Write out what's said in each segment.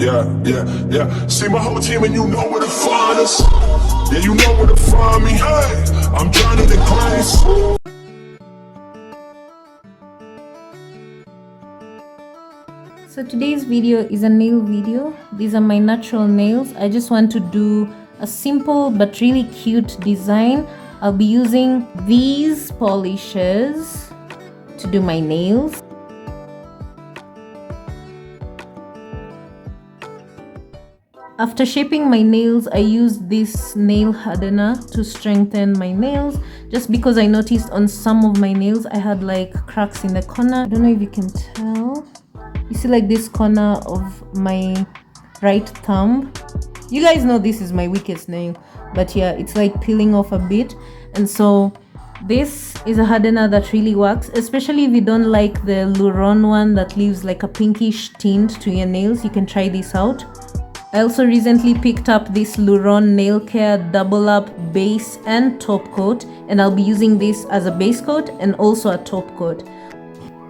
yeah. See my whole team and you know where to find us. Yeah, you know where to find me. Hey, I'm drowning in grace. So today's video is a nail video. These are my natural nails. I just want to do a simple but really cute design. I'll be using these polishes to do my nails. After shaping my nails, I used this nail hardener to strengthen my nails, just because I noticed on some of my nails I had like cracks in the corner. I don't know if you can tell. You see like this corner of my right thumb. You guys know this is my weakest nail, but yeah, it's like peeling off a bit. And so this is a hardener that really works, especially if you don't like the Luron one that leaves like a pinkish tint to your nails. You can try this out. I also recently picked up this Luron Nail Care Double Up base and top coat, and I'll be using this as a base coat and also a top coat.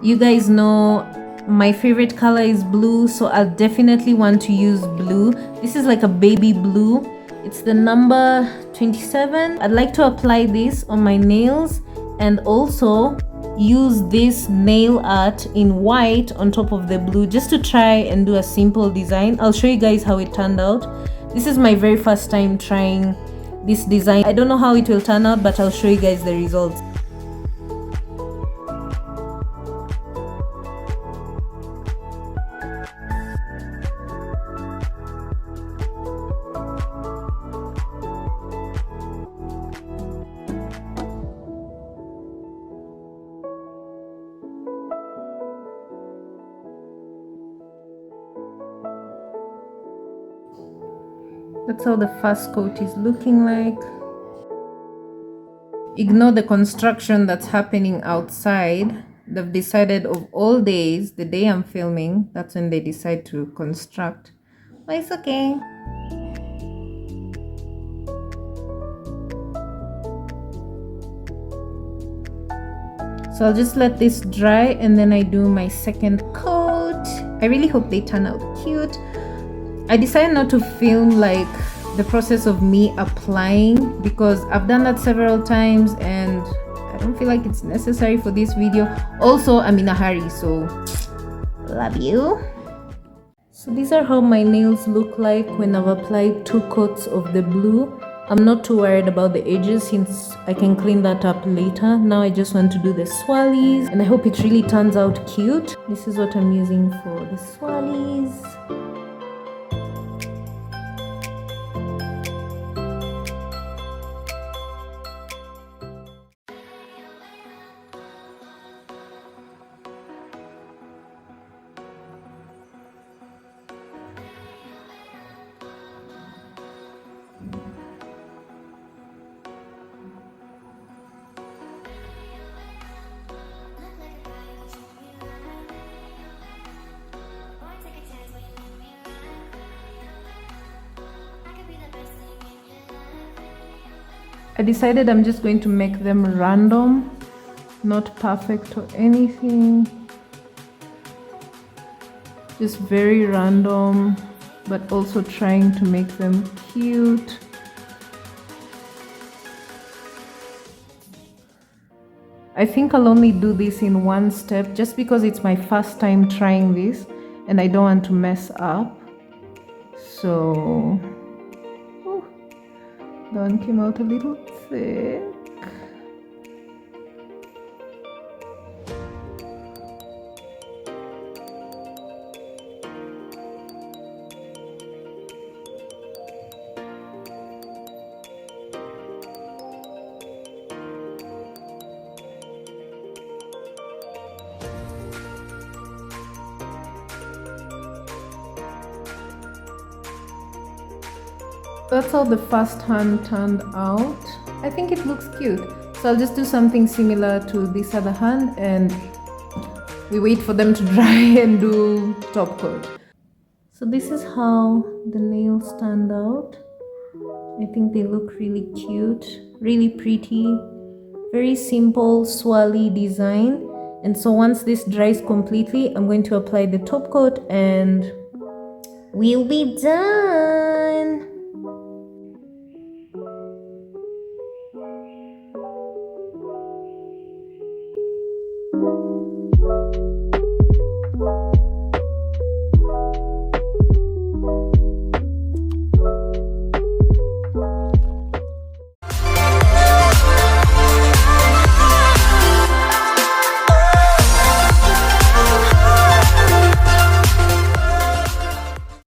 You guys know my favorite color is blue, so I'll definitely want to use blue. This is like a baby blue. It's the number 27. I'd like to apply this on my nails and also use this nail art in white on top of the blue, just to try and do a simple design. I'll show you guys how it turned out. This is my very first time trying this design. I don't know how it will turn out, but I'll show you guys the results. That's how the first coat is looking like. Ignore the construction that's happening outside. They've decided of all days, the day I'm filming, that's when they decide to construct. But it's okay. So I'll just let this dry and then I do my second coat. I really hope they turn out cute. I decided not to film like the process of me applying because I've done that several times and I don't feel like it's necessary for this video. Also, I'm in a hurry, so love you. So these are how my nails look like when I've applied 2 coats of the blue. I'm not too worried about the edges since I can clean that up later. Now I just want to do the swirlies and I hope it really turns out cute. This is what I'm using for the swirlies. I decided I'm just going to make them random, not perfect or anything. Just very random, but also trying to make them cute. I think I'll only do this in one step just because it's my first time trying this and I don't want to mess up. So that one came out a little thick. That's how the first hand turned out. I think it looks cute. So I'll just do something similar to this other hand and we wait for them to dry and do top coat. So this is how the nails turned out. I think they look really cute, really pretty, very simple swirly design. And so once this dries completely, I'm going to apply the top coat and we'll be done.